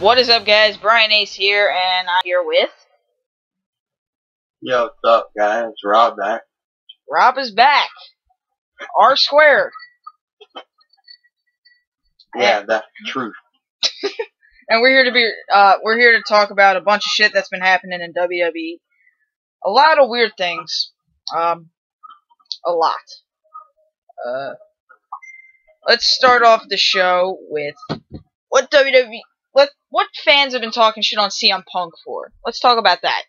What is up, guys? Brian Ace here, and I'm here with... Yo, what's up, guys? It's Rob back. Rob is back. R squared. Yeah, that's the truth. And we're here to talk about a bunch of shit that's been happening in WWE. A lot of weird things. A lot. Let's start off the show with what WWE... What fans have been talking shit on CM Punk for? Let's talk about that.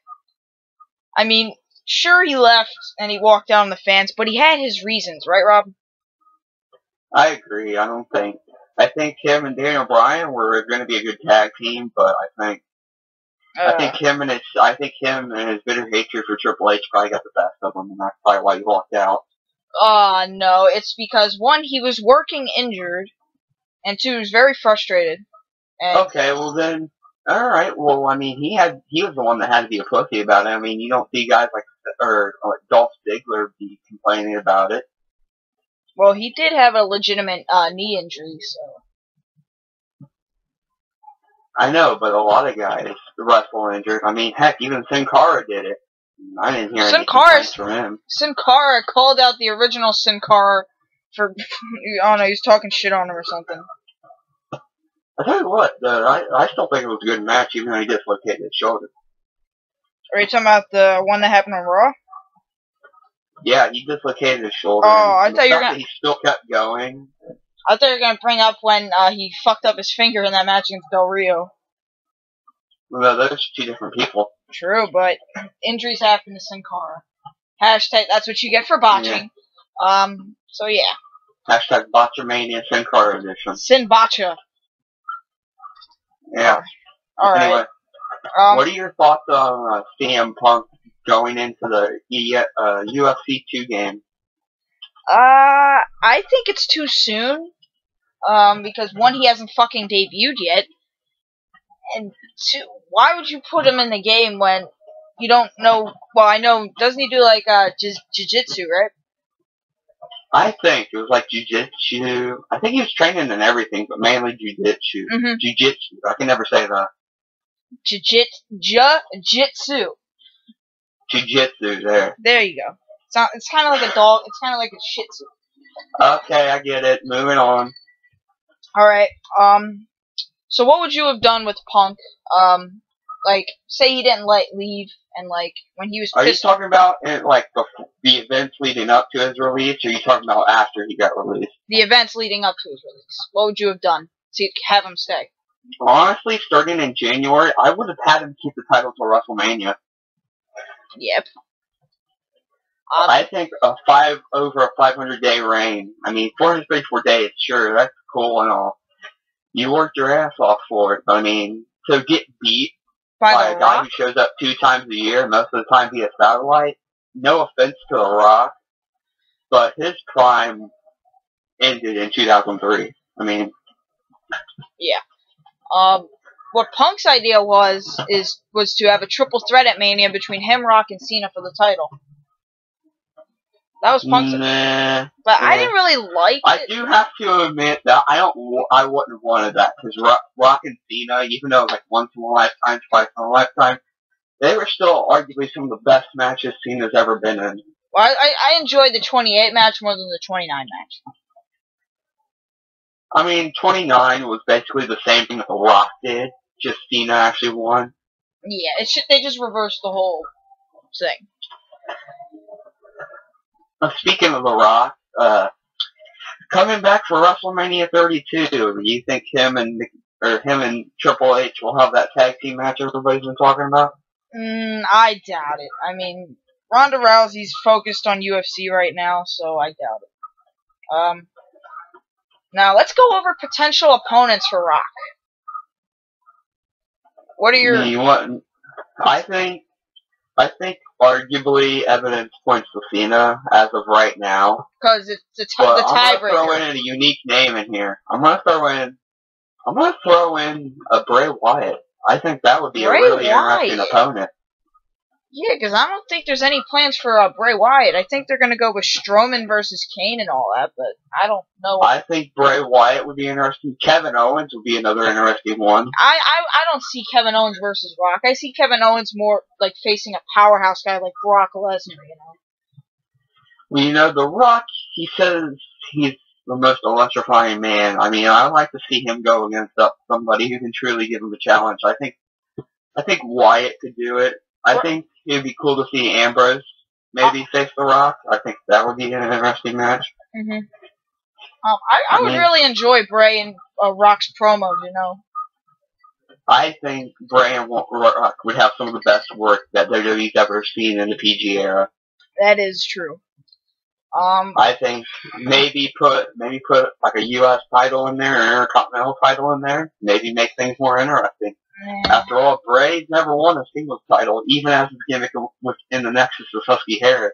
I mean, sure, he left and he walked out on the fans, but he had his reasons, right, Rob? I agree. I think him and Daniel Bryan were going to be a good tag team, but I think him and his bitter hatred for Triple H probably got the best of him, and that's probably why he walked out. No, it's because one, he was working injured, and two, he was very frustrated. And okay, well then, all right. Well, I mean, he was the one that had to be a pussy about it. I mean, you don't see guys like Dolph Ziggler be complaining about it. Well, he did have a legitimate knee injury, so. I know, but a lot of guys wrestle injured. I mean, heck, even Sin Cara did it. I didn't hear any complaints from him. Sin Cara called out the original Sin Cara for, I don't know, he was talking shit on him or something. I tell you what, I still think it was a good match, even though he dislocated his shoulder. Are you talking about the one that happened on Raw? Yeah, he dislocated his shoulder. Oh, I thought you were gonna... He still kept going. I thought you were gonna bring up when he fucked up his finger in that match against Del Rio. Well, those are two different people. True, but injuries happen to Sin Cara. Hashtag, that's what you get for botching. Yeah. So yeah. Hashtag Botchamania Sin Cara edition. Sin Botcha. Yeah. Alright. Anyway, what are your thoughts on CM Punk going into the UFC 2 game? I think it's too soon. Because one, he hasn't fucking debuted yet. And two, why would you put him in the game when you don't know... Well, I know, doesn't he do like jiu-jitsu, right? I think it was like jiu-jitsu. I think he was training in everything, but mainly jiu-jitsu. Mm-hmm. Jiu-jitsu. I can never say that. Jiu-jitsu. Jiu-jitsu, there. There you go. It's kind of like a dog. It's kind of like a shih tzu. Okay, I get it. Moving on. Alright, so what would you have done with Punk? Like, say he didn't leave, and like, when he was pissed... Are you talking about, like, the events leading up to his release, or are you talking about after he got released? The events leading up to his release. What would you have done to have him stay? Honestly, starting in January, I would have had him keep the title till WrestleMania. Yep. I think over a 500-day reign. I mean, 434 days, sure, that's cool and all. You worked your ass off for it, but I mean, to get beat by a guy who shows up 2 times a year, most of the time via satellite, no offense to The Rock, but his prime ended in 2003. I mean... Yeah. What Punk's idea was to have a triple threat at Mania between him, Rock, and Cena for the title. That was Punk's idea. But I didn't really like it. I do have to admit that I wouldn't have wanted that, because Rock and Cena, even though it was like once in a lifetime, twice in a lifetime, they were still arguably some of the best matches Cena's ever been in. Well, I enjoyed the 28 match more than the 29 match. I mean, 29 was basically the same thing that The Rock did, just Cena actually won. Yeah, they just reversed the whole thing. Speaking of The Rock, coming back for WrestleMania 32, do you think him and Triple H will have that tag team match everybody's been talking about? I doubt it. I mean, Ronda Rousey's focused on UFC right now, so I doubt it. Now let's go over potential opponents for Rock. What are your... I think arguably evidence points to Cena as of right now. Because it's the tiebreaker. I'm gonna throw in a unique name in here. I'm gonna throw in a Bray Wyatt. I think that would be a really interesting opponent. Yeah, because I don't think there's any plans for Bray Wyatt. I think they're going to go with Strowman versus Kane and all that, but I don't know. I think Bray Wyatt would be interesting. Kevin Owens would be another interesting one. I don't see Kevin Owens versus Rock. I see Kevin Owens more like facing a powerhouse guy like Brock Lesnar, you know? Well, you know, The Rock, he says he's the most electrifying man. I mean, I'd like to see him go against somebody who can truly give him a challenge. I think Wyatt could do it. I think it'd be cool to see Ambrose maybe face The Rock. I think that would be an interesting match. Mm-hmm. I would really enjoy Bray and Rock's promos, you know. I think Bray and Rock would have some of the best work that WWE's ever seen in the PG era. That is true. I think maybe put like a U.S. title in there, or an Intercontinental title in there. Maybe make things more interesting. After all, Bray never won a singles title, even as his gimmick in the Nexus of Husky Harris.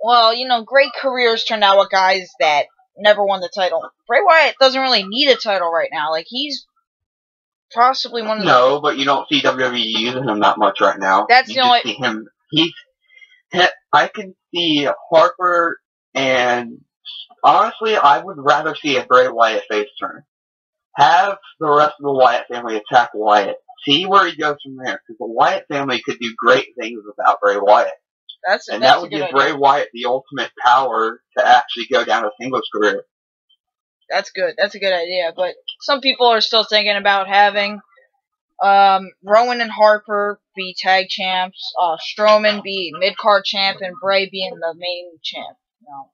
Well, you know, great careers turned out with guys that never won the title. Bray Wyatt doesn't really need a title right now. Like, he's possibly one of the... No, but you don't see WWE using him that much right now. That's you the only... see him. I can see Harper, and honestly, I would rather see a Bray Wyatt face turn. Have the rest of the Wyatt family attack Wyatt. See where he goes from there, because the Wyatt family could do great things without Bray Wyatt. That would give Bray Wyatt the ultimate power to actually go down a singles career. That's good. That's a good idea. But some people are still thinking about having Rowan and Harper be tag champs, Strowman be mid-card champ, and Bray being the main champ. You know,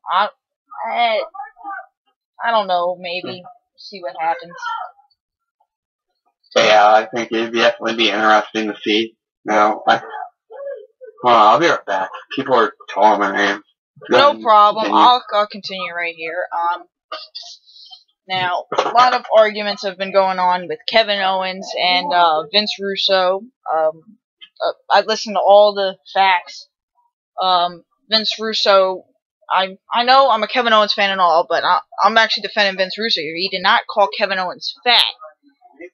I don't know. Maybe see what happens. Yeah, I think it'd definitely be interesting to see. Now, I'll be right back. People are calling my name. No problem. I'll continue right here. Now, a lot of arguments have been going on with Kevin Owens and Vince Russo. I listened to all the facts. Vince Russo, I know I'm a Kevin Owens fan and all, but I'm actually defending Vince Russo here. He did not call Kevin Owens fat.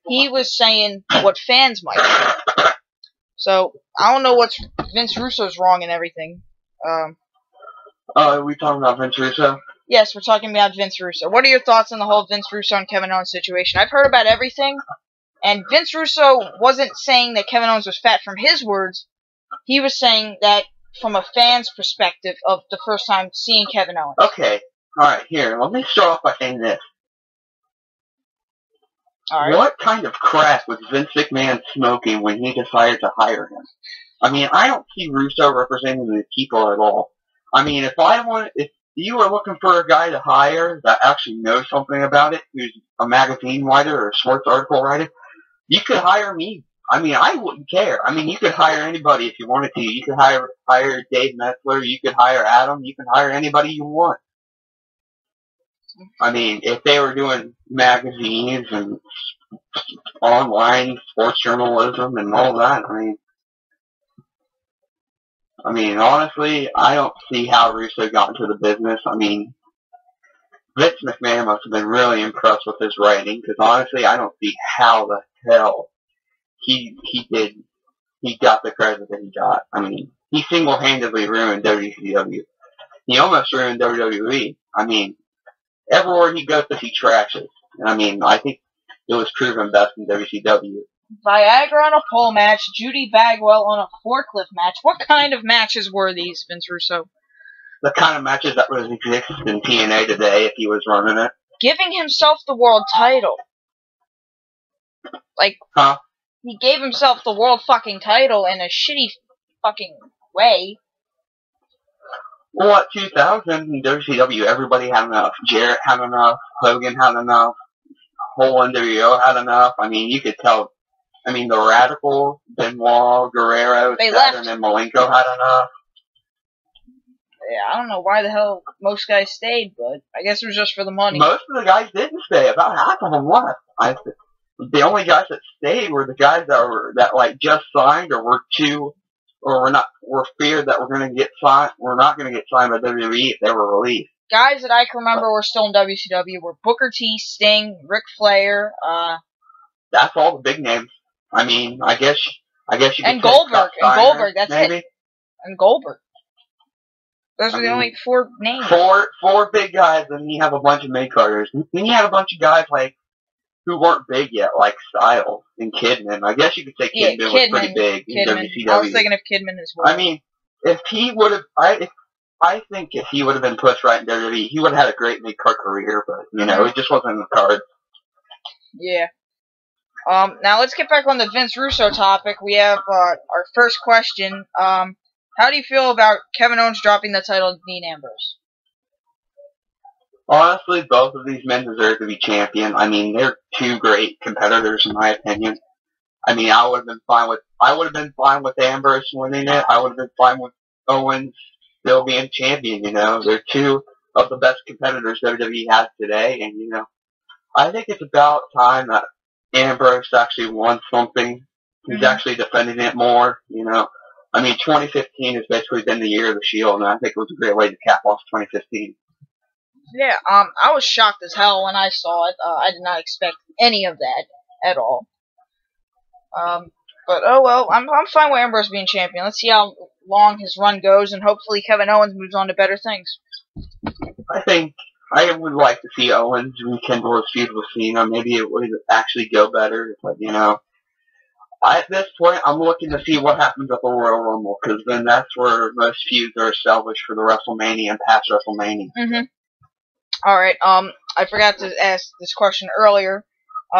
He was saying what fans might say. So, I don't know what's Vince Russo's wrong and everything. Are we talking about Vince Russo? Yes, we're talking about Vince Russo. What are your thoughts on the whole Vince Russo and Kevin Owens situation? I've heard about everything, and Vince Russo wasn't saying that Kevin Owens was fat from his words. He was saying that from a fan's perspective of the first time seeing Kevin Owens. Okay, alright, here, let me start off by saying this. Right. What kind of crack was Vince McMahon smoking when he decided to hire him? I mean, I don't see Russo representing the people at all. I mean, if you were looking for a guy to hire that actually knows something about it, who's a magazine writer or a sports article writer, you could hire me. I mean, I wouldn't care. I mean, you could hire anybody if you wanted to. You could hire Dave Metzler. You could hire Adam. You can hire anybody you want. I mean, if they were doing magazines and online sports journalism and all that, I mean, honestly, I don't see how Russo got into the business. I mean, Vince McMahon must have been really impressed with his writing, because honestly, I don't see how the hell he got the credit that he got. I mean, he single-handedly ruined WCW. He almost ruined WWE. I mean, everywhere he goes, he trashes. I mean, I think it was proven best in WCW. Viagra on a pole match, Judy Bagwell on a forklift match. What kind of matches were these, Vince Russo? The kind of matches that would exist in TNA today if he was running it. Giving himself the world title. Like, he gave himself the world fucking title in a shitty fucking way. Well, at 2000 in WCW, everybody had enough. Jarrett had enough. Hogan had enough. Whole NWO had enough. I mean, you could tell. I mean, the Radicals, Benoit, Guerrero, Saturn, and Malenko had enough. Yeah, I don't know why the hell most guys stayed, but I guess it was just for the money. Most of the guys didn't stay. About half of them left. The only guys that stayed were the guys that just signed or were feared that we're going to get signed. We're not going to get signed by WWE if they were released. Guys that I can remember were still in WCW were Booker T, Sting, Ric Flair. That's all the big names. I mean, I guess I guess you could And say Goldberg. Scott And Steiner, Goldberg, that's maybe. it. And Goldberg. Those I are the mean, only 4 names. Four big guys, and you have a bunch of mid-carders. Then you had a bunch of guys like who weren't big yet, like Styles and Kidman. I guess you could say Yeah, Kidman was pretty big in Kidman. WCW. I was thinking of Kidman as well. I mean, if he would have, I think if he would have been pushed right in WWE, he would have had a great mid-card career, but, you know, it just wasn't in the cards. Yeah. Now let's get back on the Vince Russo topic. We have our first question. How do you feel about Kevin Owens dropping the title to Dean Ambrose? Honestly, both of these men deserve to be champion. I mean, they're 2 great competitors in my opinion. I mean, I would have been fine with Ambrose winning it. I would have been fine with Owens still being champion, you know. They're 2 of the best competitors WWE has today, and, you know, I think it's about time that Ambrose actually won something. He's actually defending it more, you know. I mean, 2015 has basically been the year of the Shield, and I think it was a great way to cap off 2015. Yeah, I was shocked as hell when I saw it. I did not expect any of that at all. But oh well, I'm fine with Ambrose being champion. Let's see how long his run goes, and hopefully Kevin Owens moves on to better things. I think I would like to see Owens rekindle his feud with Cena. Maybe it would actually go better, but, you know, at this point, I'm looking to see what happens at the Royal Rumble, because then that's where most feuds are established for the WrestleMania and past WrestleMania. Alright, I forgot to ask this question earlier,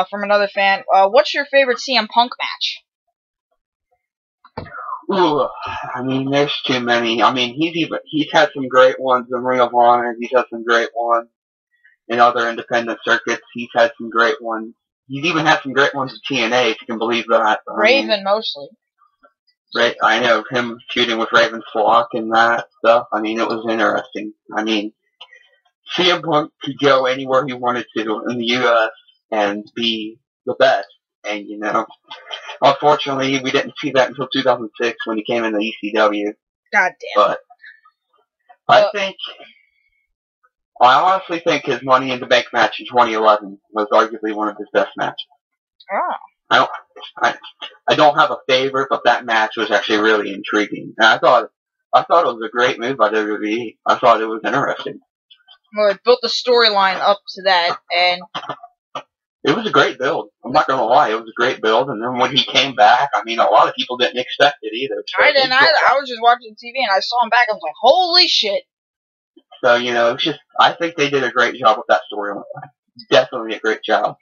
from another fan. What's your favorite CM Punk match? Ooh, I mean, there's too many. I mean, he's had some great ones in Ring of Honor. He's had some great ones in other independent circuits. He's had some great ones. He's even had some great ones in TNA, if you can believe that. Raven, mostly. Right, I know him feuding with Raven's Flock and that stuff. I mean, it was interesting. I mean, CM Punk could go anywhere he wanted to in the U.S. and be the best. And, you know, unfortunately, we didn't see that until 2006 when he came into ECW. God damn. But I honestly think his Money in the Bank match in 2011 was arguably one of his best matches. Oh. I don't have a favorite, but that match was actually really intriguing. And I thought it was a great move by WWE. I thought it was interesting. Well, it built the storyline up to that, and it was a great build. I'm not gonna lie, it was a great build. And then when he came back, I mean, a lot of people didn't expect it either. So I didn't either. I was just watching TV and I saw him back. I was like, holy shit! So, you know, I think they did a great job with that storyline. Definitely a great job.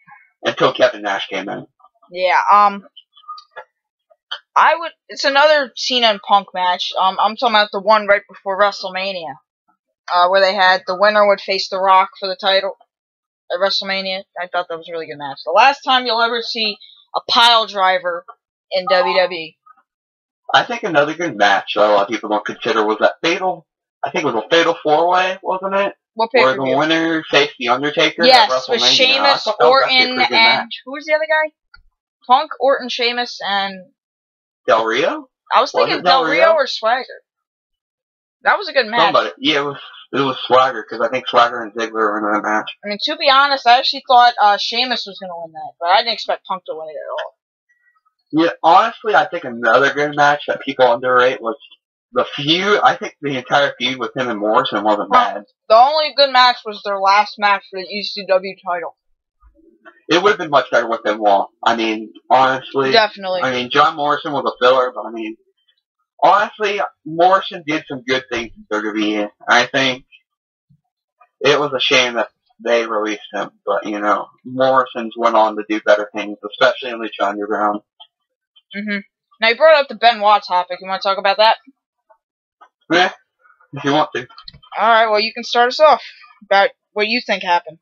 Until Kevin Nash came in. Yeah, it's another Cena and Punk match. I'm talking about the one right before WrestleMania. Where they had the winner would face The Rock for the title at WrestleMania. I thought that was a really good match. The last time you'll ever see a pile driver in WWE. I think another good match that a lot of people don't consider was that fatal, I think it was a fatal 4-way, wasn't it? What Where pay-per-view? the winner faced The Undertaker at Yes, WrestleMania. with Sheamus, Orton, and who was the other guy? Punk, Orton, Sheamus, and Del Rio? I was thinking Del Rio or Swagger. That was a good match. Somebody, yeah, it was Swagger, because I think Swagger and Ziggler were in that match. I mean, to be honest, I actually thought Sheamus was going to win that, but I didn't expect Punk to win it at all. Yeah, honestly, I think another good match that people underrate was the feud. I think the entire feud with him and Morrison wasn't bad. The only good match was their last match for the ECW title. It would have been much better with them all. I mean, honestly. Definitely. I mean, John Morrison was a filler, but I mean, honestly, Morrison did some good things in WWE. I think it was a shame that they released him, but, you know, Morrison's went on to do better things, especially in Lucha Underground. Now, you brought up the Benoit topic. You want to talk about that? Yeah, if you want to. Alright, well, you can start us off about what you think happened.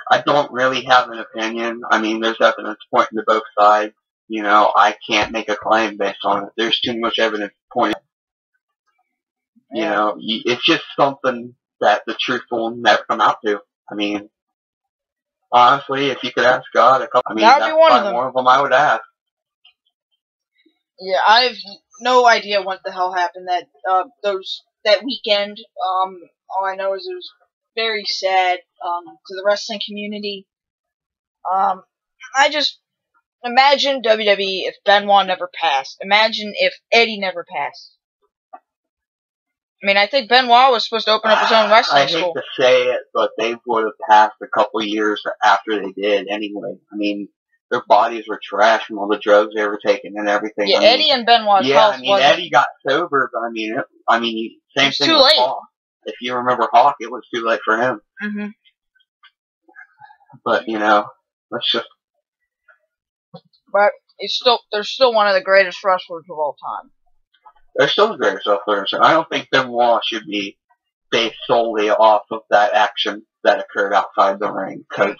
I don't really have an opinion. I mean, there's evidence pointing to both sides. You know, I can't make a claim based on it. There's too much evidence pointing. You know, it's just something that the truth will never come out to. I mean, honestly, if you could ask God, that's one of them I would ask. Yeah, I have no idea what the hell happened that weekend. All I know is it was very sad to the wrestling community. Imagine WWE if Benoit never passed. Imagine if Eddie never passed. I mean, I think Benoit was supposed to open up his own wrestling school. I hate to say it, but they would have passed a couple years after they did anyway. I mean, their bodies were trash from all the drugs they were taking and everything. Yeah, Eddie and Benoit's health wasn't... Eddie got sober, but same thing with Hawk. If you remember Hawk, it was too late for him. Mm-hmm. But, let's just... But they're still one of the greatest wrestlers of all time. They're still the greatest wrestlers, and I don't think Benoit should be based solely off of that action that occurred outside the ring, because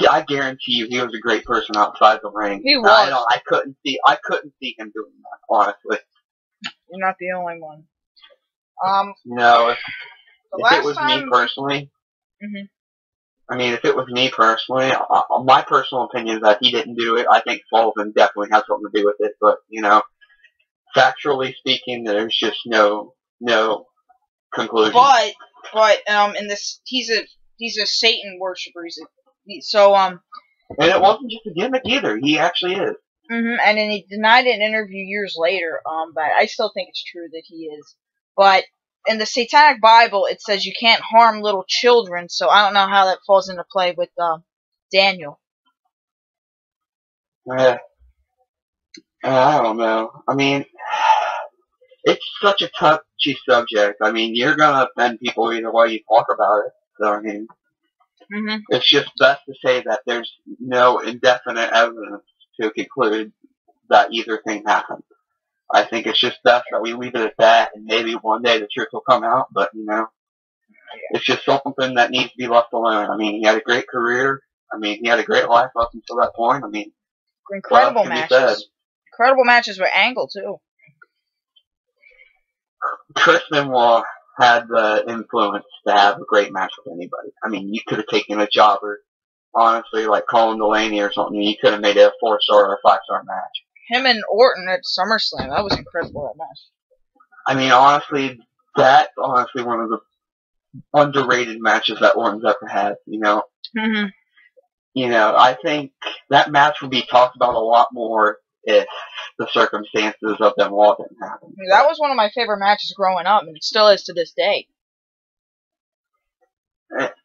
I guarantee you he was a great person outside the ring. He was. I couldn't see him doing that, honestly. You're not the only one. If it was me personally, mm-hmm. If it was me personally, my personal opinion is that he didn't do it. I think Sullivan definitely has something to do with it, but, factually speaking, there's just no conclusion. But in this, he's a Satan worshiper. And it wasn't just a gimmick either. He actually is. Mm-hmm. And then he denied it in an interview years later. But I still think it's true that he is. But in the Satanic Bible, it says you can't harm little children. So I don't know how that falls into play with Daniel. I don't know. It's such a touchy subject. You're gonna offend people either way you talk about it. So, mm-hmm. It's just best to say that there's no indefinite evidence to conclude that either thing happened. I think it's just best that we leave it at that, and maybe one day the truth will come out, but, it's just something that needs to be left alone. He had a great career. He had a great life up until that point. Incredible matches. Incredible matches with Angle, too. Chris Benoit had the influence to have a great match with anybody. You could have taken a jobber, honestly, like Colin Delaney or something. You could have made it a 4-star or a 5-star match. Him and Orton at SummerSlam, that was incredible, that match. Honestly, that's one of the underrated matches that Orton's ever had, Mm-hmm. I think that match would be talked about a lot more if the circumstances of Benoit didn't happen. That was one of my favorite matches growing up, and it still is to this day.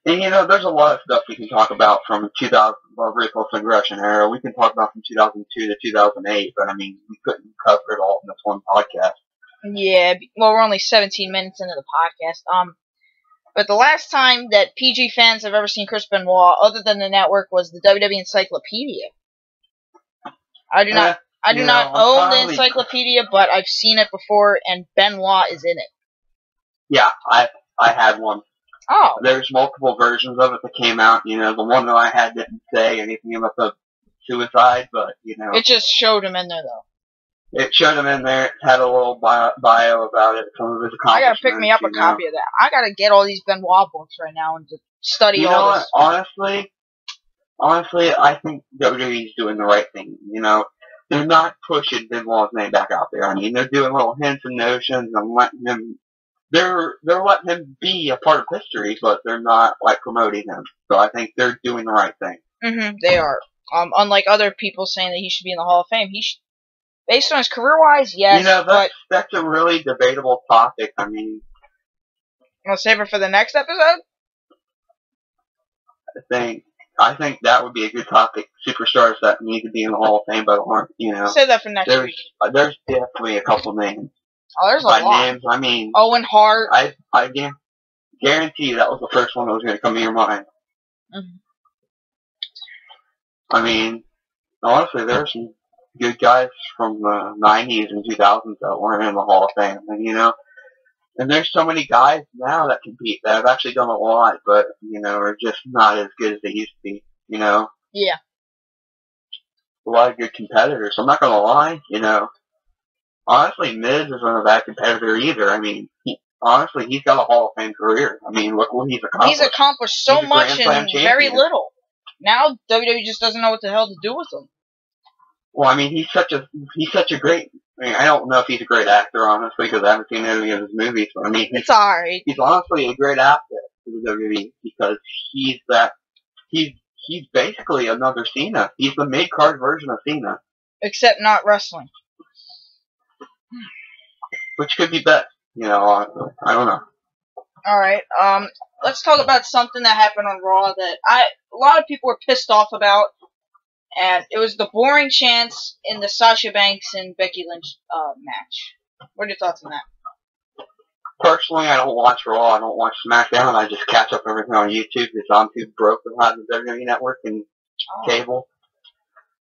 And there's a lot of stuff we can talk about from Ruthless Aggression era. We can talk about from 2002 to 2008, but we couldn't cover it all in this one podcast. Yeah, well, we're only 17 minutes into the podcast. But the last time that PG fans have ever seen Chris Benoit, other than the network, was the WWE Encyclopedia. I do not own the encyclopedia, but I've seen it before, and Benoit is in it. Yeah, I had one. Oh. There's multiple versions of it that came out. The one that I had didn't say anything about the suicide, but, It just showed him in there, though. It showed him in there. It had a little bio about it, some of his accomplishments. I gotta pick me up a copy of that. I gotta get all these Benoit books right now and just study all this. Honestly, I think WWE's doing the right thing. They're not pushing Benoit's name back out there. They're doing little hints and notions and letting him. They're letting him be a part of history, but they're not promoting him. So I think they're doing the right thing. Mm-hmm. They are. Unlike other people saying that he should be in the Hall of Fame, based on his career-wise, yes. That's a really debatable topic. Want to save it for the next episode? I think that would be a good topic. Superstars that need to be in the Hall of Fame but aren't, Save that for next week. There's definitely a couple names. Oh, there's a lot. Names, Owen Hart. I guarantee that was the first one that was going to come to your mind. Mm-hmm. Honestly, there are some good guys from the 90s and 2000s that weren't in the Hall of Fame, and there's so many guys now that compete that have actually done a lot, but, are just not as good as they used to be, Yeah. A lot of good competitors. I'm not going to lie, Honestly, Miz isn't a bad competitor either. He's got a Hall of Fame career. Look what he's accomplished. He's accomplished so much in very little. Now WWE just doesn't know what the hell to do with him. Well, he's such a great. I don't know if he's a great actor, honestly, because I haven't seen any of his movies. But it's alright. He's honestly a great asset to the WWE because he's he's basically another Cena. He's the mid-card version of Cena. Except not wrestling. Which could be best. You know, I don't know. Alright, let's talk about something that happened on Raw that a lot of people were pissed off about, and it was the boring chants in the Sasha Banks and Becky Lynch match. What are your thoughts on that? Personally, I don't watch Raw, I don't watch SmackDown, I just catch up everything on YouTube because I'm too broke to have the WWE Network and cable.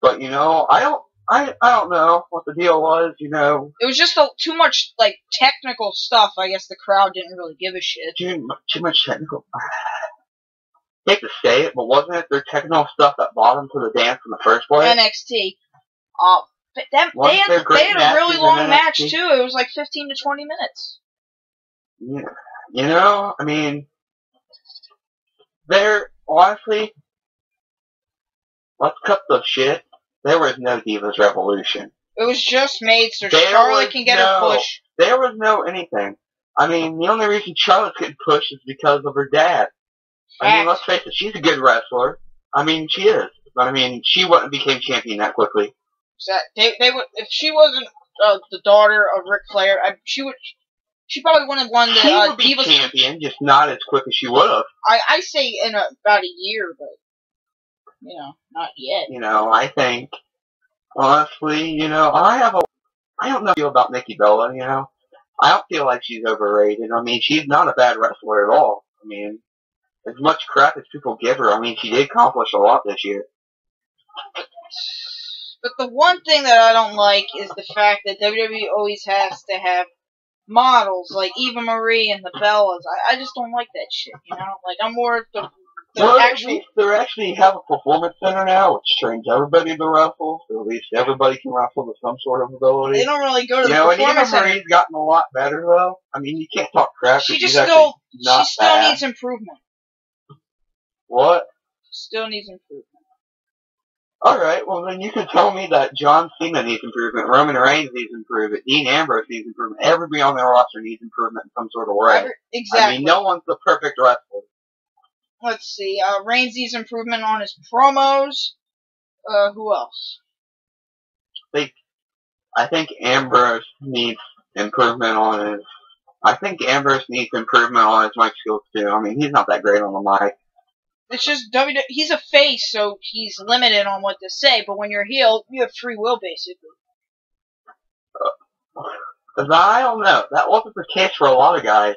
But, you know, I don't know what the deal was, you know. It was just too much, like, technical stuff. I guess the crowd didn't really give a shit. Too much technical. I hate to say it, but wasn't it their technical stuff that brought them to the dance in the first place? NXT. They had a really long match, too. It was like 15 to 20 minutes. Yeah. You know, I mean, honestly, let's cut the shit. There was no Divas Revolution. It was just made so Charlotte can get her push. There was no anything. I mean, the only reason Charlotte's getting pushed is because of her dad. I mean, let's face it, she's a good wrestler. I mean, she is. But I mean, she wouldn't have became champion that quickly. They would, if she wasn't the daughter of Ric Flair, she probably wouldn't have won the She would be Divas champion, just not as quick as she would have. I say in about a year, but you know, not yet. You know, I think honestly, you know, I don't know about Nikki Bella. You know, I don't feel like she's overrated. I mean, she's not a bad wrestler at all. I mean, as much crap as people give her, I mean, she did accomplish a lot this year. But the one thing that I don't like is the fact that WWE always has to have models like Eva Marie and the Bellas. I just don't like that shit, you know? Like, I'm more the actual... They actually have a performance center now, which trains everybody to wrestle, so at least everybody can wrestle with some sort of ability. They don't really go to the performance center. Eva Marie's gotten a lot better, though. I mean, you can't talk crap. She still needs improvement. What? Still needs improvement. Alright, well then you can tell me that John Cena needs improvement, Roman Reigns needs improvement, Dean Ambrose needs improvement, everybody on their roster needs improvement in some sort of way. Exactly. I mean, no one's the perfect wrestler. Let's see, Reigns needs improvement on his promos. Who else? I think Ambrose needs improvement on his... I think Ambrose needs improvement on his mic skills too. I mean, he's not that great on the mic. It's just he's a face, so he's limited on what to say. But when you're heel, you have free will, basically. I don't know. That wasn't the case for a lot of guys.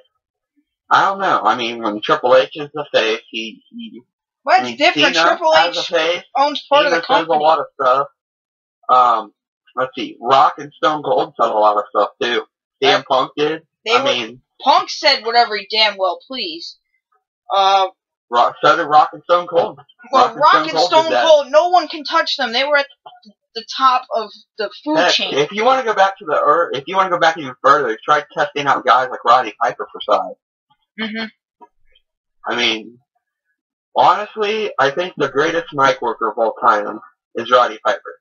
I don't know. I mean, when Triple H is the face, well, it's different. Cena Triple H owns part of the company. Says a lot of stuff. Let's see. Rock and Stone Cold said a lot of stuff too. CM Punk did. Punk said whatever he damn well pleased. So did Rock and Stone Cold. Well, Rock and Stone Cold, no one can touch them. They were at the top of the food chain. If you want to go back to if you want to go back even further, try testing out guys like Roddy Piper for size. Mhm. I mean, honestly, I think the greatest mic worker of all time is Roddy Piper.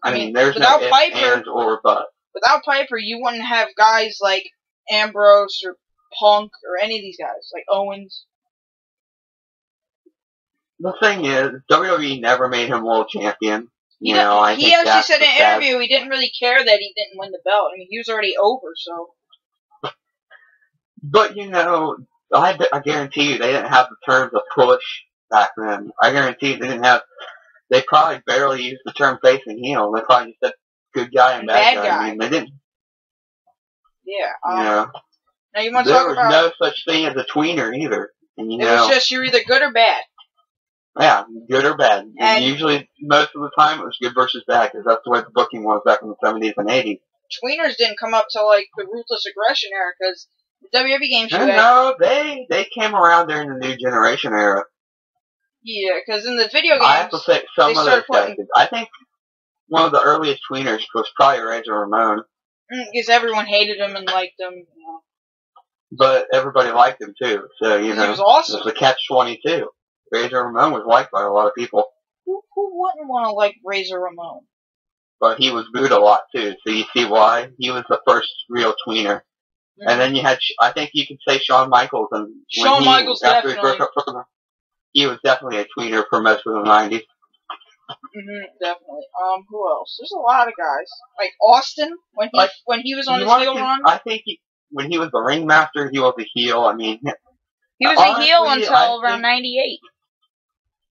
I mean, there's no ifs, ands, or buts. Without Piper, you wouldn't have guys like Ambrose or Punk or any of these guys, like Owens. The thing is, WWE never made him world champion. He actually said in an interview he didn't really care that he didn't win the belt. I mean, he was already over, so. But, you know, I guarantee you they didn't have the terms of push back then. I guarantee you they probably barely used the term face and heel. They probably just said good guy and bad guy. I mean, they didn't. Yeah. Now you want to talk about... There was no such thing as a tweener either. And, it was just you're either good or bad. Yeah, good or bad. And usually, most of the time, it was good versus bad, because that's the way the booking was back in the 70s and 80s. Tweeners didn't come up till, like, the Ruthless Aggression era, because the WWE game show... No, they came around during the New Generation era. Yeah, because in the video games... I have to say, some of those guys... I think one of the earliest tweeners was probably Razor Ramon. Because everyone hated him and liked him, you know. But everybody liked him, too. So, you know, he was awesome. It was a catch-22. Razor Ramon was liked by a lot of people. Who wouldn't want to like Razor Ramon? But he was booed a lot, too. So you see why? He was the first real tweener. Mm-hmm. And then you had, I think you could say Shawn Michaels. And Shawn Michaels, definitely. he was definitely a tweener for most of the 90s. Definitely. Who else? There's a lot of guys. Like Austin, when he was on his heel run. I think when he was the ringmaster, he was a heel. I mean, he was a heel until around 98.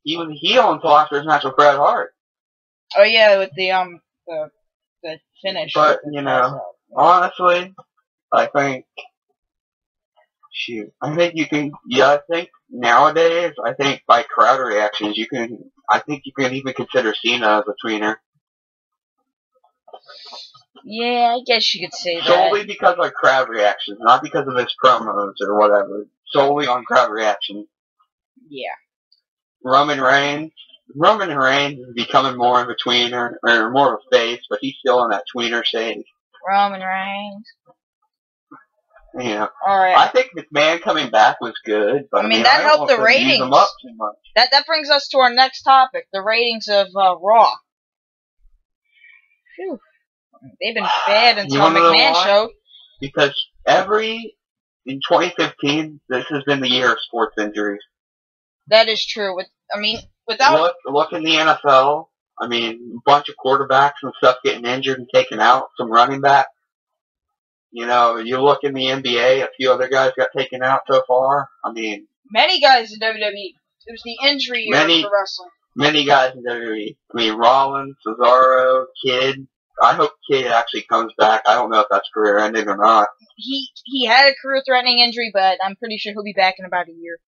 He was a heel until after his match with Bret Hart. Oh yeah, with the finish. But honestly, I think I think you can. Yeah, I think nowadays, I think by crowd reactions, I think you can even consider Cena as a tweener. Yeah, I guess you could say that. Solely because of crowd reactions, not because of his promos or whatever. Solely on crowd reactions. Yeah. Roman Reigns is becoming more of a tweener, or more of a face, but he's still in that tweener stage. Roman Reigns. Yeah. Alright. I think McMahon coming back was good, but I mean that helped the ratings. Them up too much. That brings us to our next topic, the ratings of Raw. Phew. They've been bad until McMahon showed. Because in 2015, this has been the year of sports injuries. That is true. Without look in the NFL. I mean, a bunch of quarterbacks and stuff getting injured and taken out. Some running backs. You look in the NBA. A few other guys got taken out so far. I mean, many guys in WWE. It was the injury year for wrestling. Many guys in WWE. I mean, Rollins, Cesaro, Kidd. I hope Kidd actually comes back. I don't know if that's career ending or not. He had a career-threatening injury, but I'm pretty sure he'll be back in about a year.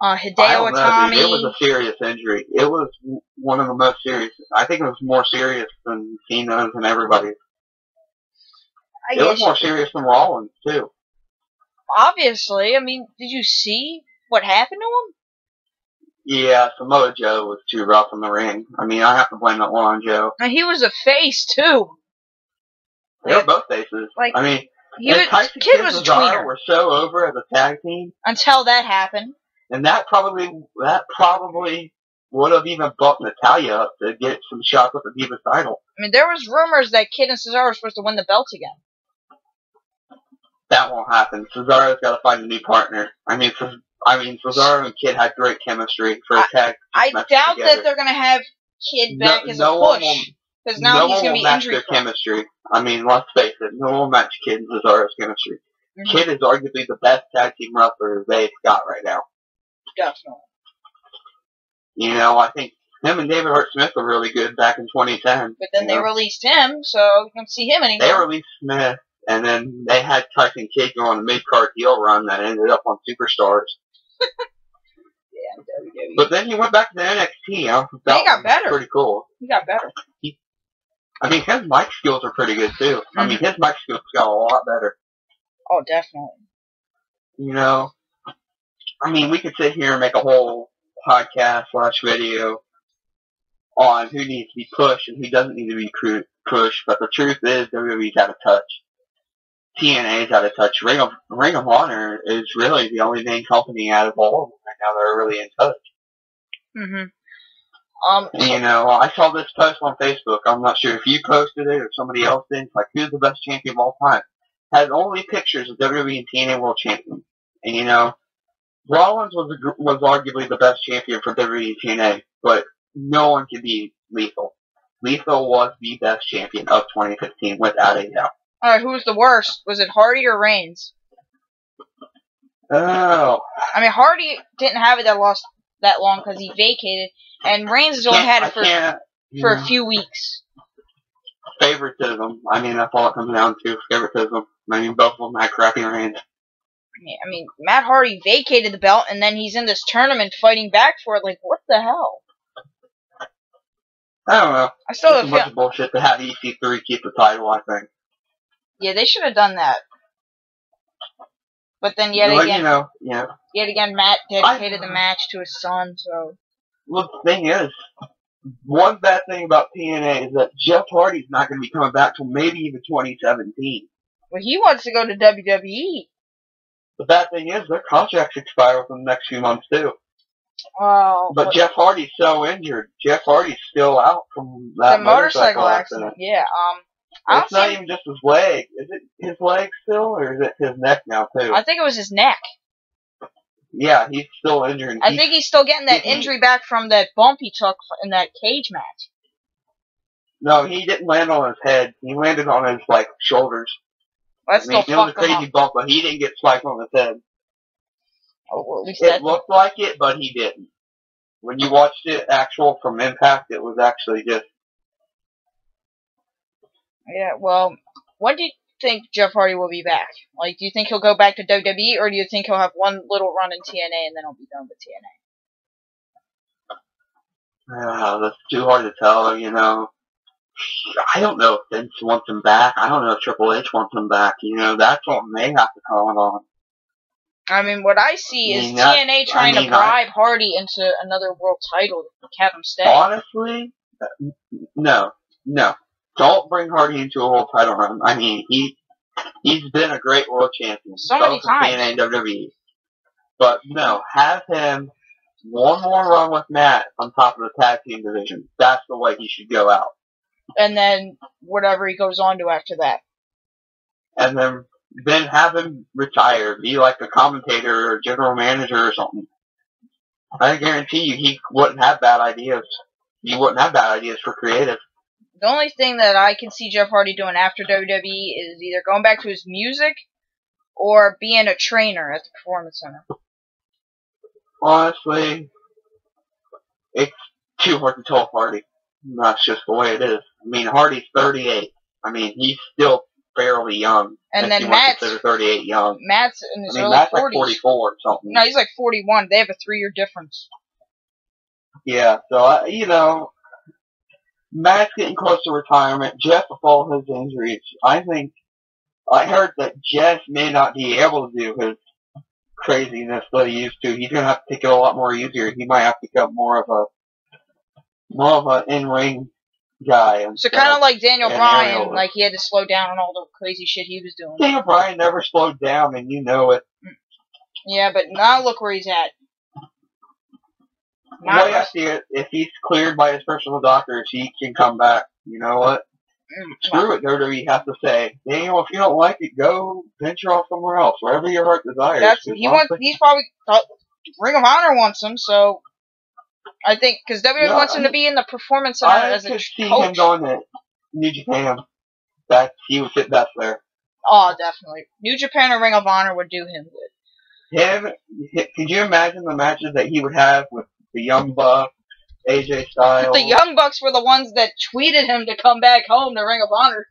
Hideo Itami. It was a serious injury. It was one of the most serious. I think it was more serious than Cena's and everybody's. It was more serious than Rollins, too. Obviously. I mean, did you see what happened to him? Yeah, Samoa Joe was too rough in the ring. I mean, I have to blame that one on Joe. And he was a face, too. They were both faces. Like, I mean, Kidd was a tweener. Were so over as a tag team. Until that happened. And that probably would have even bumped Natalya up to get some shots with the Divas title. I mean, there was rumors that Kidd and Cesaro were supposed to win the belts again. That won't happen. Cesaro's got to find a new partner. I mean, Cesaro and Kidd had great chemistry for a tag. I doubt that they're going to have Kidd back as a push. Because now he's going to be injured. Chemistry. I mean, let's face it, no one will match Kidd and Cesaro's chemistry. Kidd is arguably the best tag team wrestler they've got right now. Definitely. I think him and David Hart Smith were really good back in 2010. But then they released him, so you don't see him anymore. They released Smith, and then they had Tyson Kidd go on a mid-card heel run that ended up on Superstars. Yeah, WWE. But then he went back to the NXT. He got better. Pretty cool. He got better. His mic skills are pretty good, too. Mm-hmm. I mean, his mic skills got a lot better. Oh, definitely. I mean, we could sit here and make a whole podcast / video on who needs to be pushed and who doesn't need to be pushed, but the truth is WWE's out of touch. TNA's out of touch. Ring of Honor is really the only main company out of all of them right now that are really in touch. Mm-hmm. I saw this post on Facebook. I'm not sure if you posted it or somebody else did. It's like, who's the best champion of all time? Had only pictures of WWE and TNA World Champions. And, Rollins was arguably the best champion for WWE and TNA, but no one can beat Lethal. Lethal was the best champion of 2015, without a doubt. Alright, who was the worst? Was it Hardy or Reigns? Oh. I mean, Hardy didn't have it that long because he vacated, and Reigns has only had it for a few weeks. Favoritism. I mean, that's all it comes down to, favoritism. I mean, both of them had crappy reigns. I mean, Matt Hardy vacated the belt, and then he's in this tournament fighting back for it. Like, what the hell? I don't know. I still have a bunch of bullshit to have EC3 keep the title, I think. Yeah, they should have done that. But then yet again, Matt dedicated the match to his son, so... Well, the thing is, one bad thing about TNA is that Jeff Hardy's not going to be coming back till maybe even 2017. Well, he wants to go to WWE. The bad thing is, their contracts expire within the next few months, too. Oh. But Jeff Hardy's so injured. Jeff Hardy's still out from that motorcycle accident. Yeah, it's not even just his leg. Is it his leg still, or is it his neck now, too? I think it was his neck. Yeah, he's still injured. I think he's still getting that injury back from that bump he took in that cage match. No, he didn't land on his head. He landed on his, like, shoulders. That's still it was a crazy bump, but he didn't get spiked on his head. Oh, well, at least it looked like it, but he didn't. When you watched it actual from Impact, it was actually just... Yeah, well, when do you think Jeff Hardy will be back? Like, do you think he'll go back to WWE, or do you think he'll have one little run in TNA and then he'll be done with TNA? That's too hard to tell, you know. I don't know if Vince wants him back. I don't know if Triple H wants him back. You know, that's something they have to comment on. I mean, what I see is TNA trying to bribe Hardy into another world title to have him stay. Honestly, no. Don't bring Hardy into a world title run. I mean, he's been a great world champion. So many times. TNA and WWE. But no, have him one more run with Matt on top of the tag team division. That's the way he should go out. And then whatever he goes on to after that. And then have him retire, be like a commentator or general manager or something. I guarantee you he wouldn't have bad ideas. He wouldn't have bad ideas for creative. The only thing that I can see Jeff Hardy doing after WWE is either going back to his music or being a trainer at the Performance Center. Honestly, it's too hard to tell Hardy. That's just the way it is. I mean, Hardy's 38. I mean, he's still fairly young. And then Matt's 38 young. Matt's in his early Matt's 40s. Like 44 or something. No, he's like 41. They have a 3-year difference. Yeah, so you know, Matt's getting close to retirement. Jeff, with all his injuries, I heard that Jeff may not be able to do his craziness that he used to. He's gonna have to take it a lot more easier. He might have to become more of an in-ring guy. So kind of like Daniel Bryan, like he had to slow down on all the crazy shit he was doing. Daniel Bryan never slowed down, and you know it. Yeah, but now look where he's at. The way I see it, if he's cleared by his personal doctors, he can come back. You know what? Screw it, WWE has to say, Daniel, if you don't like it, go venture off somewhere else, wherever your heart desires. He's probably Ring of Honor wants him, so I think because WWE wants him to be in the Performance Center as a coach. I could see him going to New Japan. That he would fit best there. Oh, definitely. New Japan or Ring of Honor would do him good. Could you imagine the matches that he would have with the Young Bucks, AJ Styles? The Young Bucks were the ones that tweeted him to come back home to Ring of Honor.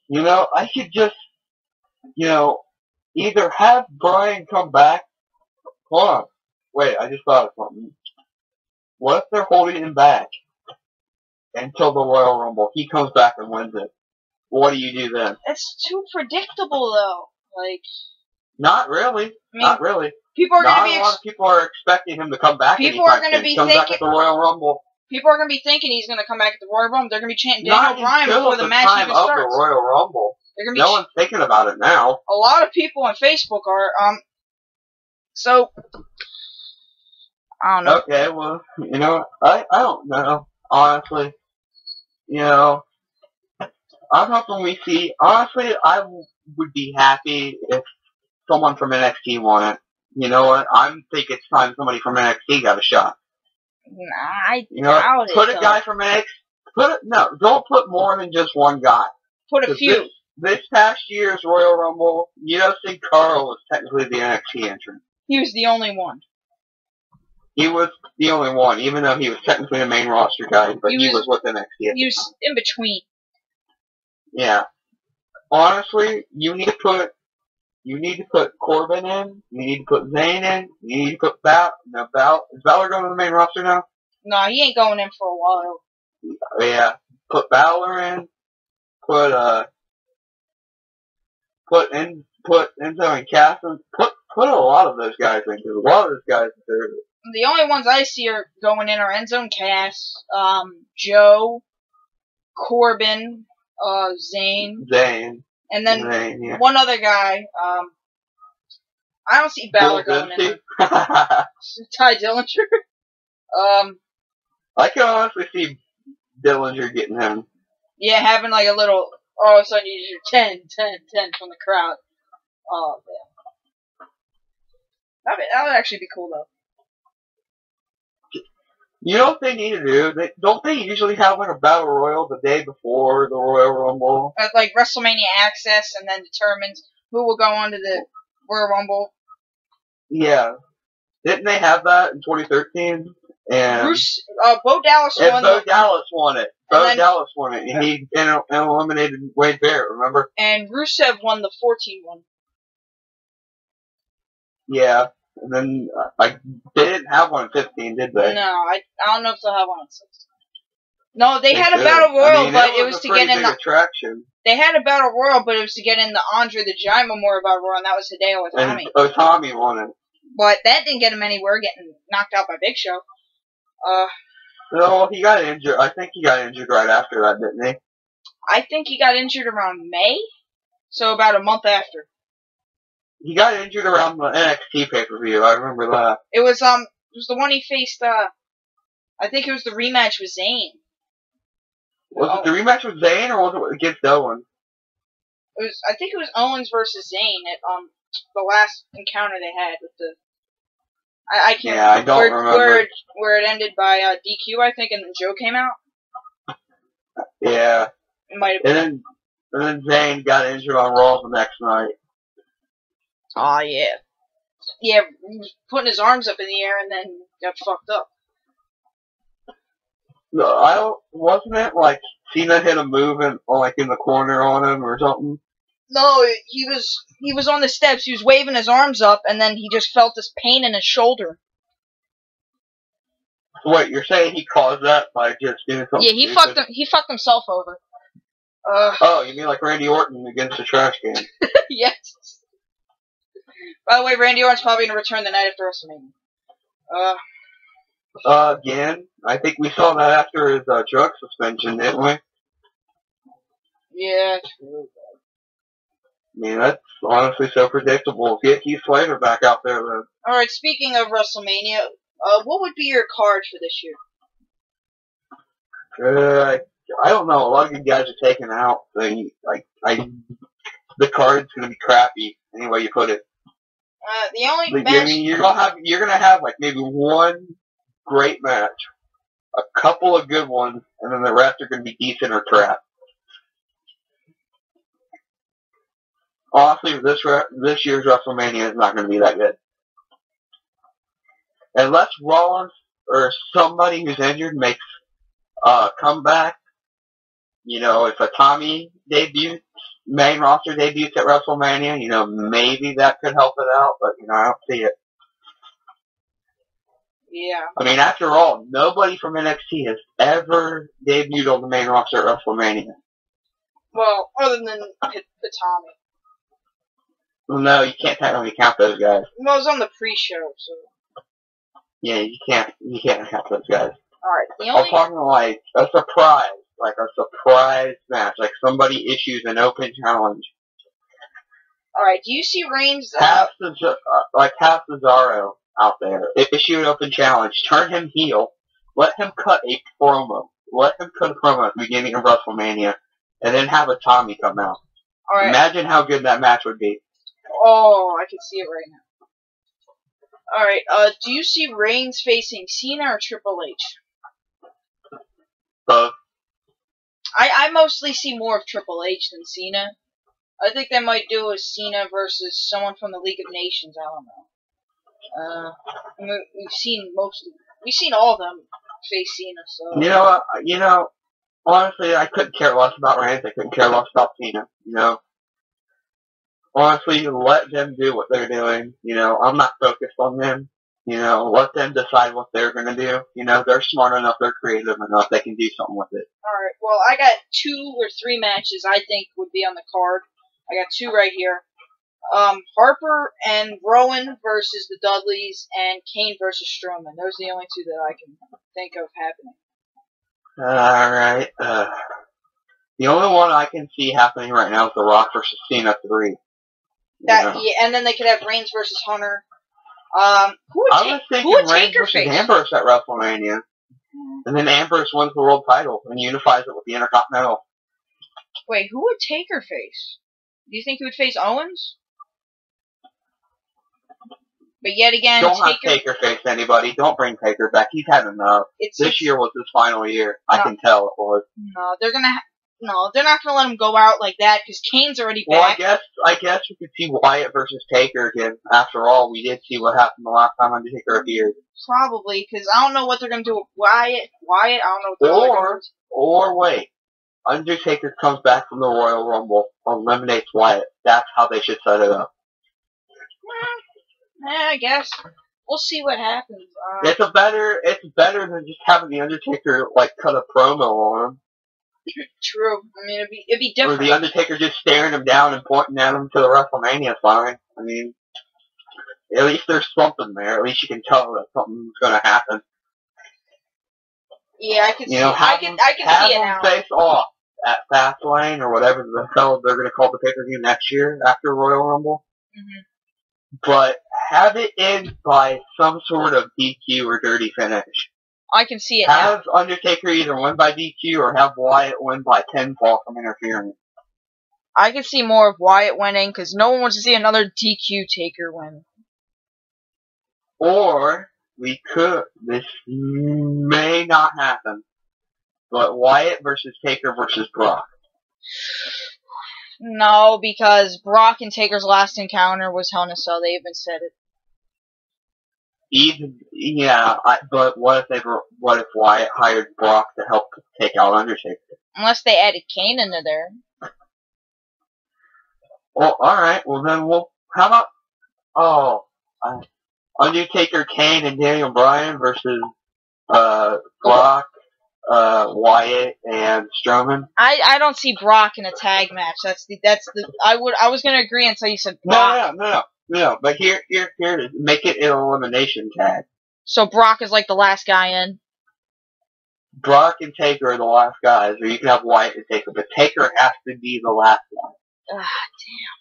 You know, I could just, either have Bryan come back. Hold on. Wait, I just thought of something. What if they're holding him back until the Royal Rumble? He comes back and wins it. What do you do then? It's too predictable, though. Not really. Not really. People are going to be. A lot of people are expecting him to come back. People are going to be thinking. Back at the Royal Rumble. People are going to be thinking he's going to come back at the Royal Rumble. They're going to be chanting Daniel Bryan before the match even starts. The Royal Rumble. No one's thinking about it now. A lot of people on Facebook are. So I don't know. Okay, well, I don't know. Honestly, I'm hoping we see. Honestly, I would be happy if someone from NXT won it. You know what? I think it's time somebody from NXT got a shot. Nah, I doubt it. Put a guy from NXT. Don't put more than just one guy. Put a few. This past year's Royal Rumble, Sin Cara was technically the NXT entrant. He was the only one. He was the only one, even though he was technically a main roster guy, but he was with NXT. He was in between. Yeah. Honestly, you need to put Corbin in, you need to put Zayn in, you need to put is Balor going to the main roster now? No, he ain't going in for a while. Yeah. Put Balor in, put Enzo and Cass in, put a lot of those guys in, because a lot of those guys are... The only ones I see are going in are Enzo and Cass, Joe, Corbin, Zayn. And then one other guy. I don't see Balor going in there. Ty Dillinger. I can honestly see Dillinger getting him. Yeah, having like a little. All of a sudden, you hear 10 from the crowd. Oh man. That would actually be cool, though. You know what they need to do? Don't they usually have like a battle royal the day before the Royal Rumble? Like WrestleMania Access, and then determines who will go on to the Royal Rumble. Yeah. Didn't they have that in 2013? And Bo Dallas won. Bo Dallas won it. Dallas won it. And he eliminated Wade Barrett, remember? And Rusev won the 14 one. Yeah. And then, they didn't have one in 15, did they? No, I don't know if they'll have one in 16. No, they had a battle royal, but it was to get in the attraction. They had a battle royal, but it was to get in the Andre the Giant Memorial Battle Royal, and that was Hideo Itami. And Itami won it. But that didn't get him anywhere, getting knocked out by Big Show. No, he got injured. I think he got injured right after that, didn't he? I think he got injured around May, so about a month after. He got injured around the NXT pay-per-view. I remember that. It was the one he faced. I think it was the rematch with Zayn. Was it the rematch with Zayn, or was it against Owen? I think it was Owens versus Zayn at the last encounter they had with the. I can't. Yeah, I don't remember. Where it ended by DQ, I think, and then Joe came out. Yeah. It might have been. And then Zayn got injured on Raw the next night. Oh, yeah. Yeah, he was putting his arms up in the air and then got fucked up. Wasn't it like Cena hit a move in the corner on him or something? No, he was on the steps. He was waving his arms up, and then he just felt this pain in his shoulder. Wait, you're saying he caused that by just doing something? Yeah, he fucked himself over. Oh, you mean like Randy Orton against the trash can? Yes. By the way, Randy Orton's probably gonna return the night after WrestleMania. Again, I think we saw that after his drug suspension, didn't we? Yeah, true. I mean, that's honestly so predictable. Get Heath Slater back out there, then. Alright, speaking of WrestleMania, what would be your card for this year? I don't know. A lot of good guys are taken out. The card's gonna be crappy, any way you put it. The only match... I mean, you're gonna have like maybe one great match, a couple of good ones, and then the rest are gonna be decent or crap. Honestly, this year's WrestleMania is not going to be that good. Unless Rollins or somebody who's injured makes a comeback, if a Tommy main roster debuts at WrestleMania, maybe that could help it out, but, I don't see it. Yeah. I mean, after all, nobody from NXT has ever debuted on the main roster at WrestleMania. Well, other than Tommy. Well, no, you can't technically count those guys. Well, it was on the pre-show, so. Yeah, you can't count those guys. Alright, I'm talking like a surprise match, like somebody issues an open challenge. Alright, do you see Reigns? Have Cesaro out there. Issue an open challenge. Turn him heel. Let him cut a promo. Let him cut a promo at the beginning of WrestleMania, and then have a Tommy come out. Alright. Imagine how good that match would be. Oh, I can see it right now. Alright, do you see Reigns facing Cena or Triple H? Both. I mostly see more of Triple H than Cena. I think they might do a Cena versus someone from the League of Nations, I don't know. We've seen all of them face Cena, so... Honestly, I couldn't care less about Reigns, I couldn't care less about Cena, Honestly, let them do what they're doing. I'm not focused on them. Let them decide what they're going to do. They're smart enough, they're creative enough, they can do something with it. Alright, well, I got 2 or 3 matches I think would be on the card. I got 2 right here. Harper and Rowan versus the Dudleys, and Kane versus Strowman. Those are the only 2 that I can think of happening. Alright, the only one I can see happening right now is The Rock versus Cena 3. Yeah, and then they could have Reigns versus Hunter. Who would Reigns versus Ambrose at WrestleMania. And then Ambrose wins the world title and unifies it with the Intercontinental. Wait, who would Taker face? Do you think he would face Owens? But yet again, don't have Taker face anybody. Don't bring Taker back. He's had enough. This year was his final year. I can tell it was. No, they're not gonna let him go out like that because Kane's already back. Well, I guess we could see Wyatt versus Taker again. After all, we did see what happened the last time Undertaker appeared. Probably, because I don't know what they're gonna do with Wyatt. I don't know what they're gonna do. Or wait, Undertaker comes back from the Royal Rumble, eliminates Wyatt. That's how they should set it up. I guess we'll see what happens. It's better than just having the Undertaker cut a promo on him. True. I mean, it'd be different. Or the Undertaker just staring him down and pointing at him to the WrestleMania sign. I mean, at least there's something there. At least you can tell that something's going to happen. Yeah, I can see. I can see it now. Face off at Fastlane or whatever the hell they're going to call the pay-per-view next year after Royal Rumble. Mm-hmm. But have it end by some sort of DQ or dirty finish. I can see it Have Undertaker either win by DQ or have Wyatt win by pinfall from interference. I can see more of Wyatt winning because no one wants to see another DQ Taker win. Or this may not happen, but Wyatt versus Taker versus Brock. No, because Brock and Taker's last encounter was Hell in a Cell. They even said it. But what if Wyatt hired Brock to help take out Undertaker? Unless they added Kane into there. Well, alright, how about, Undertaker, Kane, and Daniel Bryan versus, Brock, Wyatt, and Strowman? I don't see Brock in a tag match. I was gonna agree until you said Brock. No, but here it is. Make it an elimination tag. So Brock is the last guy in? Brock and Taker are the last guys, or you can have Wyatt and Taker, but Taker has to be the last one. Ah, damn.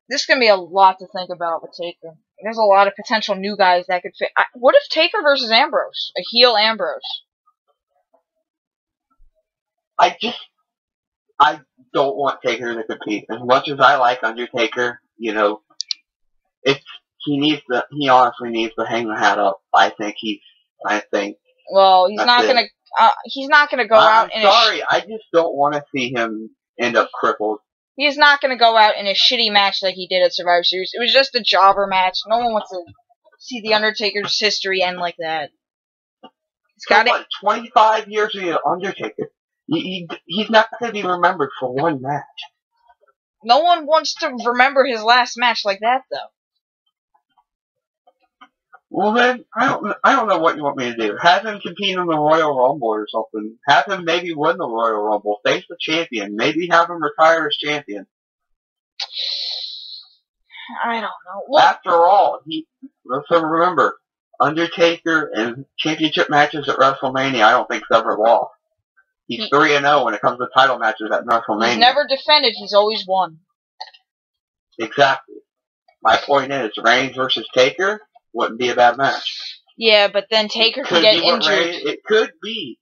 This is going to be a lot to think about with Taker. There's a lot of potential new guys that could fit. What if Taker versus Ambrose? A heel Ambrose? I don't want Taker to compete. As much as I like Undertaker, he honestly needs to hang the hat up. Well, he's not gonna go out in I just don't want to see him end up crippled. He's not gonna go out in a shitty match like he did at Survivor Series. It was just a jobber match. No one wants to see the Undertaker's history end like that. It's got 25 years of the Undertaker. He's not going to be remembered for one match. No one wants to remember his last match like that, though. Well then, I don't know what you want me to do. Have him compete in the Royal Rumble or something. Have him maybe win the Royal Rumble. Face the champion. Maybe have him retire as champion. I don't know. Well, after all, let's remember, Undertaker in championship matches at WrestleMania, I don't think he's ever lost. He's 3-0 when it comes to title matches at WrestleMania. He's never defended. He's always won. Exactly. My point is, Reigns versus Taker wouldn't be a bad match. Yeah, but then Taker could get injured. It could be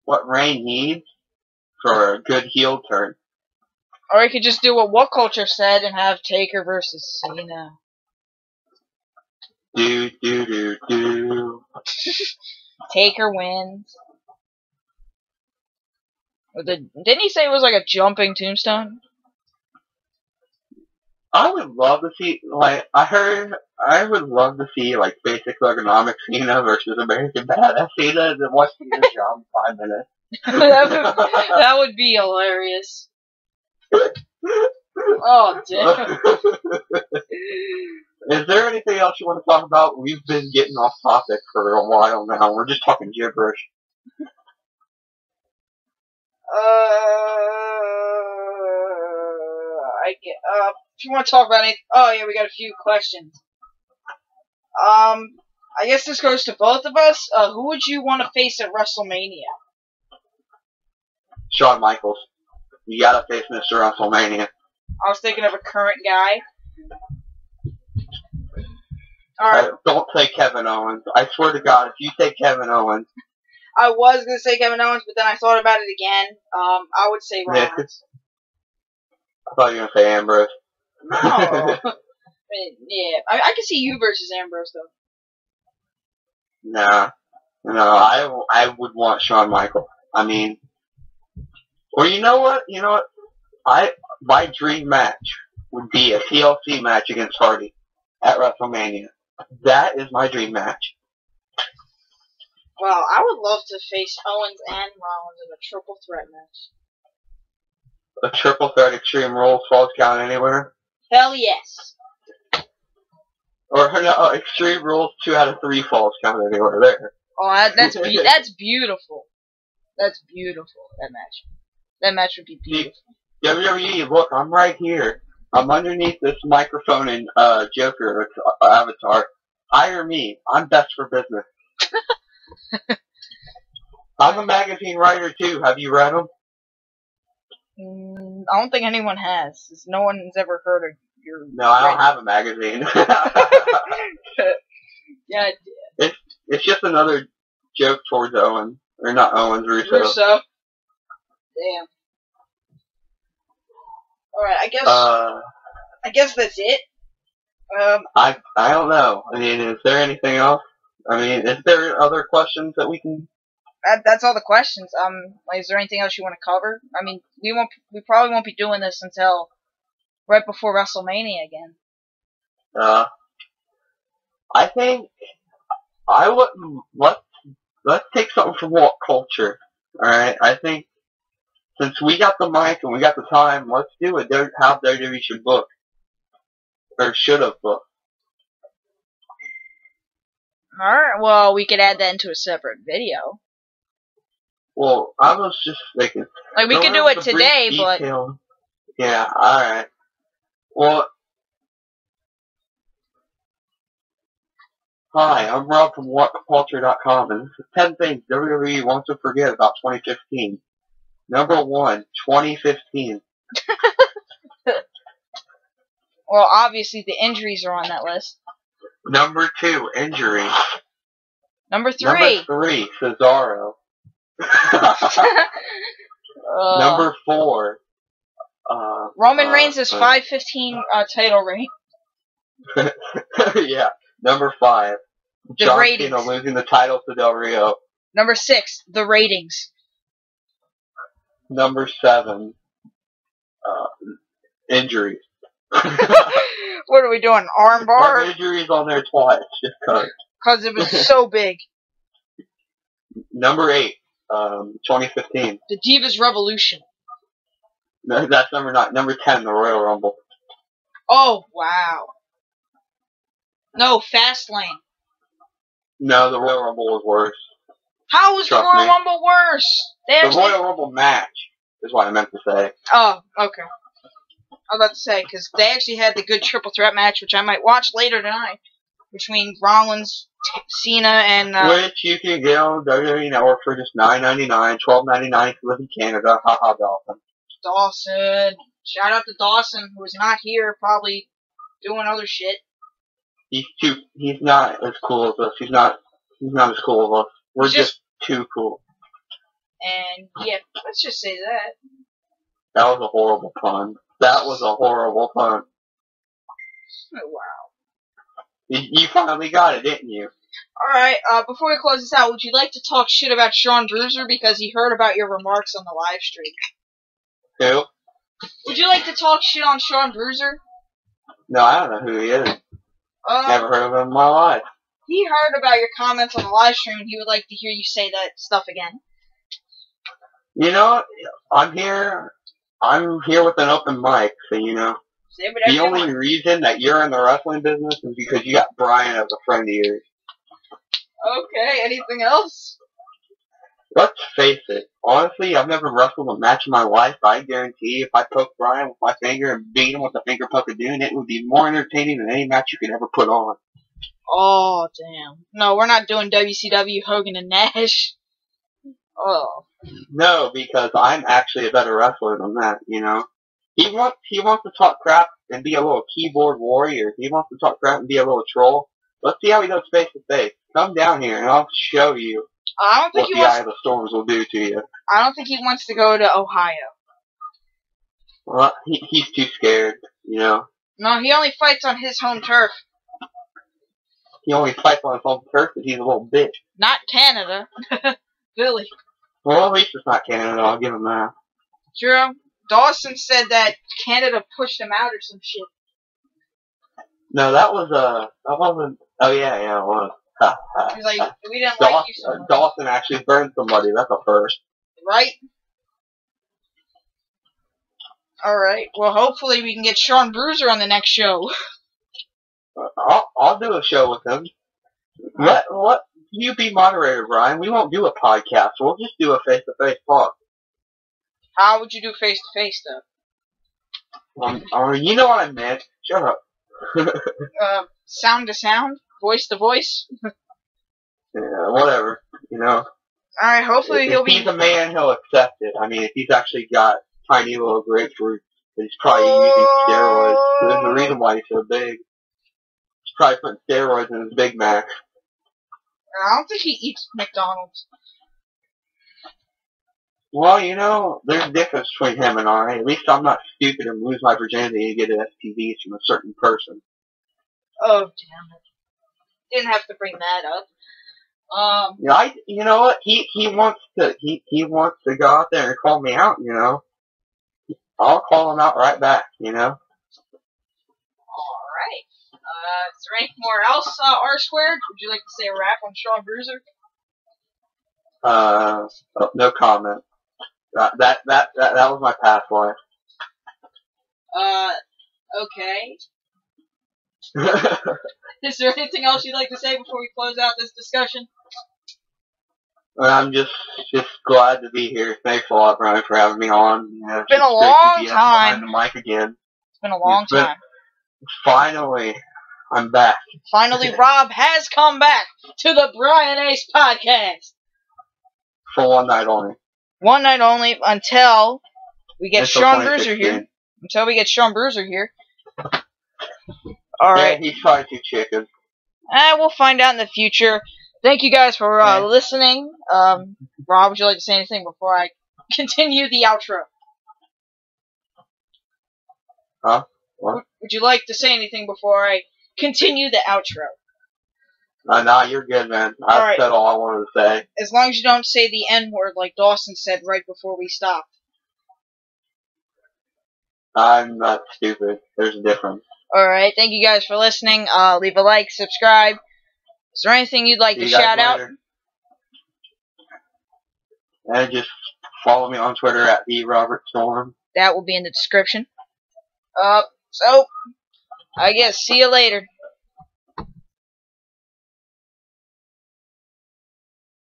what Reigns needs for a good heel turn. Or he could just do what Culture said and have Taker versus Cena. Do. Taker wins. Didn't he say it was like a jumping tombstone? I would love to see, I would love to see, basic ergonomics Cena versus American Badass Cena and watch Cena jump 5 minutes. that would be hilarious. Oh, damn. Is there anything else you want to talk about? We've been getting off topic for a while now. We're just talking gibberish. If you want to talk about anything, we got a few questions. I guess this goes to both of us. Who would you want to face at WrestleMania? Shawn Michaels. You gotta face Mr. WrestleMania. I was thinking of a current guy. Alright. Don't say Kevin Owens. I swear to God, if you say Kevin Owens. I was going to say Kevin Owens, but then I thought about it again. I would say Rollins. I thought you were going to say Ambrose. No. Yeah, I can see you versus Ambrose though. Nah, no, I would want Shawn Michaels. I mean, or you know what? My dream match would be a TLC match against Hardy at WrestleMania. That is my dream match. Well, I would love to face Owens and Rollins in a triple threat match. A triple threat Extreme Rules Falls Count Anywhere? Hell yes. Or no, Extreme Rules 2 out of 3 Falls Count Anywhere there. Oh, that's beautiful. That's beautiful, that match. That match would be beautiful. WWE, look, I'm right here. I'm underneath this microphone and Joker avatar. Hire me. I'm best for business. I'm a magazine writer too. Have you read them? I don't think anyone has. No one's ever heard of your. No, I don't have a magazine. Yeah, it's just another joke towards Owen, or not Owens, Russo. Damn. All right, I guess that's it. I don't know. I mean, is there anything else? I mean, is there other questions that we can? That's all the questions. Is there anything else you want to cover? I mean, we probably won't be doing this until right before WrestleMania again. I think I would let's take something from What Culture. All right, I think since we got the mic and we got the time, let's do it. How WWE should book or should have booked. All right. Well, we could add that into a separate video. Well, I was just thinking. Like we could do it today, but yeah. All right. Well. Hi, I'm Rob from WhatCulture.com, and this is 10 things WWE wants to forget about 2015. Number 1, 2015. Well, obviously the injuries are on that list. Number 2, injuries. Number 3. Number 3, Cesaro. Number 4. Roman Reigns' 5-15 title reign. Yeah. Number 5. John ratings. Cena losing the title to Del Rio. Number 6. The ratings. Number 7. Injuries. What are we doing? Armbar? Injuries on there twice, just cause. Because it was so big. Number 8. 2015. The Divas Revolution. No, that's number 9. Number 10. The Royal Rumble. Oh, wow. No, Fastlane. No, the Royal Rumble was worse. How was the Royal Rumble worse? The Royal Rumble match is what I meant to say. Oh, okay. I was about to say, because they actually had the good triple threat match, which I might watch later tonight, between Rollins, Cena, and... which you can get on WWE Network for just $9.99, $12.99 if you live in Canada. Haha, Dawson. Dawson. Shout out to Dawson, who is not here, probably doing other shit. He's not as cool as us. He's not as cool as us. We're just too cool. And, yeah, let's just say that. That was a horrible pun. That was a horrible pun. Oh, wow. You finally got it, didn't you? Alright, before we close this out, would you like to talk shit about Sean Bruiser because he heard about your remarks on the live stream? Who? Would you like to talk shit on Sean Bruiser? No, I don't know who he is. Never heard of him in my life. He heard about your comments on the live stream and he would like to hear you say that stuff again. You know, I'm here with an open mic, so you know. The only reason that you're in the wrestling business is because you got Brian as a friend of yours. Okay, anything else? Let's face it. Honestly, I've never wrestled a match in my life, but I guarantee if I poke Brian with my finger and beat him with the finger poke of doom, it would be more entertaining than any match you could ever put on. Oh, damn. No, we're not doing WCW Hogan and Nash. Oh. No, because I'm actually a better wrestler than that, you know. He wants to talk crap and be a little keyboard warrior. He wants to talk crap and be a little troll. Let's see how he does face to face. Come down here and I'll show you what the Eye of the Storms will do to you. I don't think he wants to go to Ohio. Well, he's too scared, you know. No, he only fights on his home turf. He only fights on his home turf because he's a little bitch. Not Canada. Billy. Well, at least it's not Canada. I'll give him that. True. Dawson said that Canada pushed him out or some shit. No, that wasn't. Oh yeah, it was. He was like, we didn't like you so much. Dawson actually burned somebody. That's a first. Right? Alright, well hopefully we can get Sean Bruiser on the next show. I'll do a show with him. What you be moderator, Brian? We won't do a podcast. We'll just do a face-to-face talk. How would you do face-to-face, though? You know what I meant. Shut up. Sound to sound? Voice to voice? Yeah, whatever. You know. Alright, hopefully if he's a man, he'll accept it. I mean, if he's actually got tiny little grapefruit, he's probably using steroids. There's a reason why he's so big. He's probably putting steroids in his Big Mac. I don't think he eats McDonald's. Well, you know, there's a difference between him and I. At least I'm not stupid and lose my virginity and get an STDs from a certain person. Oh, damn it. Didn't have to bring that up. Yeah, you know what? He wants to go out there and call me out. You know, I'll call him out right back. You know. All right. Is there anything more else? R squared? Would you like to say a rap on Sean Bruiser? No comment. That was my past life. Okay. Is there anything else you'd like to say before we close out this discussion? I'm just glad to be here. Thanks a lot, Brian, for having me on. It's been a long time. Behind the mic again. It's been a long time. Finally, I'm back. Finally, Rob has come back to the Brian Ace podcast. For one night only. One night only until we get Sean Bruiser here. Until we get Sean Bruiser here. Alright. Yeah, he's probably too chicken. We'll find out in the future. Thank you guys for listening. Rob, would you like to say anything before I continue the outro? Huh? What? Would you like to say anything before I continue the outro? Nah, you're good, man. I've said all I wanted to say. As long as you don't say the N-word like Dawson said right before we stopped. I'm not stupid. There's a difference. Alright, thank you guys for listening. Leave a like, subscribe. Is there anything you'd like to shout out? And just follow me on Twitter at @therobertstorm. That will be in the description. So, I guess, see you later.